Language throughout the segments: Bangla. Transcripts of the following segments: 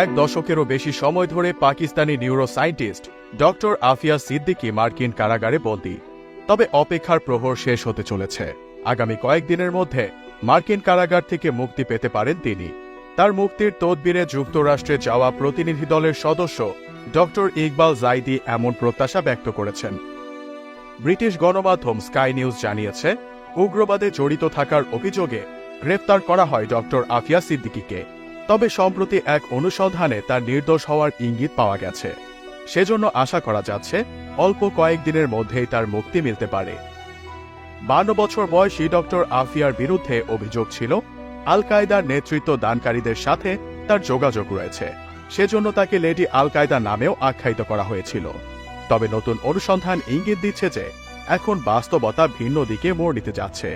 এক দশকেরও বেশি সময় ধরে পাকিস্তানি নিউরোসায়েন্টিস্ট ডক্টর আফিয়া সিদ্দিকী মার্কিন কারাগারে বন্দী। তবে অপেক্ষার প্রহর শেষ হতে চলেছে। আগামী কয়েকদিনের মধ্যে মার্কিন কারাগার থেকে মুক্তি পেতে পারেন তিনি। তার মুক্তির তদবিরে যুক্তরাষ্ট্রে যাওয়া প্রতিনিধি দলের সদস্য ডক্টর ইকবাল জাইদি এমন প্রত্যাশা ব্যক্ত করেছেন। ব্রিটিশ গণমাধ্যম স্কাই নিউজ জানিয়েছে, উগ্রবাদে জড়িত থাকার অভিযোগে গ্রেফতার করা হয় ডক্টর আফিয়া সিদ্দিকীকে। তবে সম্প্রতি এক অনুসন্ধানে তার নির্দোষ হওয়ার ইঙ্গিত পাওয়া গেছে। সেজন্য আশা করা যাচ্ছে অল্প কয়েকদিনের মধ্যেই তার মুক্তি মিলতে পারে। 52 বছর বয়সী ডক্টর আফিয়ার বিরুদ্ধে অভিযোগ ছিল আল কায়দার নেতৃত্ব দানকারীদের সাথে তার যোগাযোগ রয়েছে। সেজন্য তাকে লেডি আল কায়দা নামেও আখ্যায়িত করা হয়েছিল। তবে নতুন অনুসন্ধান ইঙ্গিত দিচ্ছে যে এখন বাস্তবতা ভিন্ন দিকে মোড় নিতে যাচ্ছে।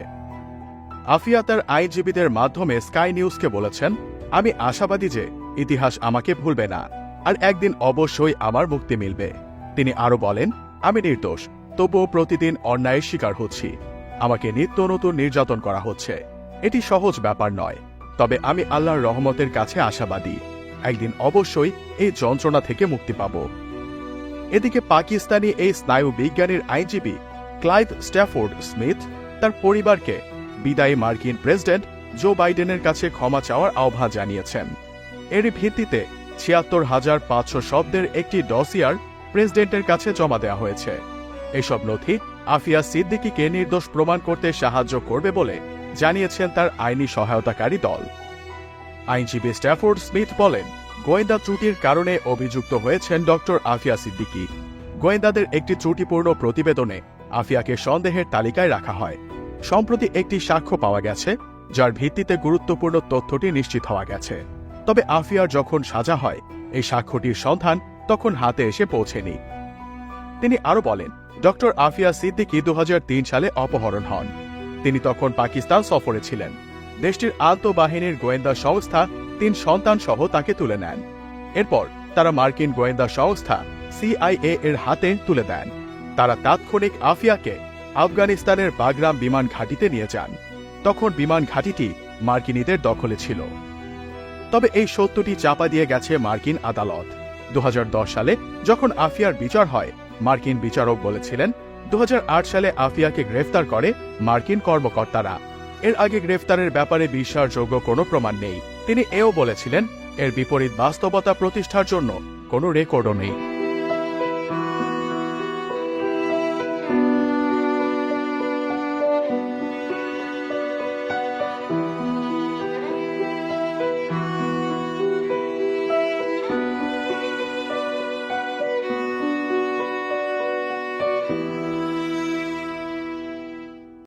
আফিয়া তার আইনজীবীদের মাধ্যমে স্কাই নিউজকে বলেছেন, আমি আশাবাদী যে ইতিহাস আমাকে ভুলবে না, আর একদিন অবশ্যই আমার মুক্তি মিলবে। তিনি আরো বলেন, আমি নির্দোষ, তবুও প্রতিদিন অন্যায়ের শিকার হচ্ছি। আমাকে নিত্য নতুন নির্যাতন করা হচ্ছে। এটি সহজ ব্যাপার নয়, তবে আমি আল্লাহর রহমতের কাছে আশাবাদী একদিন অবশ্যই এই যন্ত্রণা থেকে মুক্তি পাব। এদিকে পাকিস্তানি এই স্নায়ু বিজ্ঞানীর আইনজীবী ক্লাইভ স্ট্যাফোর্ড স্মিথ তার পরিবারকে বিদায়ী মার্কিন প্রেসিডেন্ট জো বাইডেনের কাছে ক্ষমা চাওয়ার আহ্বান জানিয়েছেন। এরই ভিত্তিতে ৭৬,৫০০ শব্দের একটি ডসিয়ার প্রেসিডেন্টের কাছে জমা দেওয়া হয়েছে। এসব নথি আফিয়া সিদ্দিকীকে নির্দোষ প্রমাণ করতে সাহায্য করবে বলে জানিয়েছেন তার আইনি সহায়তাকারী দল। আইনজীবী স্ট্যাফোর্ড স্মিথ বলেন, গোয়েন্দা ত্রুটির কারণে অভিযুক্ত হয়েছেন ডক্টর আফিয়া সিদ্দিকী। গোয়েন্দাদের একটি ত্রুটিপূর্ণ প্রতিবেদনে আফিয়াকে সন্দেহের তালিকায় রাখা হয়। সম্প্রতি একটি সাক্ষ্য পাওয়া গেছে, যার ভিত্তিতে গুরুত্বপূর্ণ তথ্যটি নিশ্চিত হওয়া গেছে। তবে আফিয়ার যখন সাজা হয়, এই সাক্ষ্যটির সন্ধান তখন হাতে এসে পৌঁছেনি। তিনি আরো বলেন, ডক্টর আফিয়া সিদ্দিকী ২০০৩ সালে অপহরণ হন। তিনি তখন পাকিস্তান সফরে ছিলেন। দেশটির আন্তঃবাহিনীর গোয়েন্দা সংস্থা ৩ সন্তান সহ তাকে তুলে নেন। এরপর তারা মার্কিন গোয়েন্দা সংস্থা CIA এর হাতে তুলে দেন। তারা তাৎক্ষণিক আফিয়াকে আফগানিস্তানের বাগরাম বিমান ঘাঁটিতে নিয়ে যান। তখন বিমান ঘাঁটিটি মার্কিনীদের দখলে ছিল। তবে এই সত্যটি চাপা দিয়ে গেছে মার্কিন আদালত। ২০১০ সালে যখন আফিয়ার বিচার হয়, মার্কিন বিচারক বলেছিলেন ২০০৮ সালে আফিয়াকে গ্রেফতার করে মার্কিন কর্মকর্তারা। এর আগে গ্রেফতারের ব্যাপারে বিশ্বাসযোগ্য কোনো প্রমাণ নেই। তিনি এও বলেছিলেন, এর বিপরীত বাস্তবতা প্রতিষ্ঠার জন্য কোনো রেকর্ডও নেই।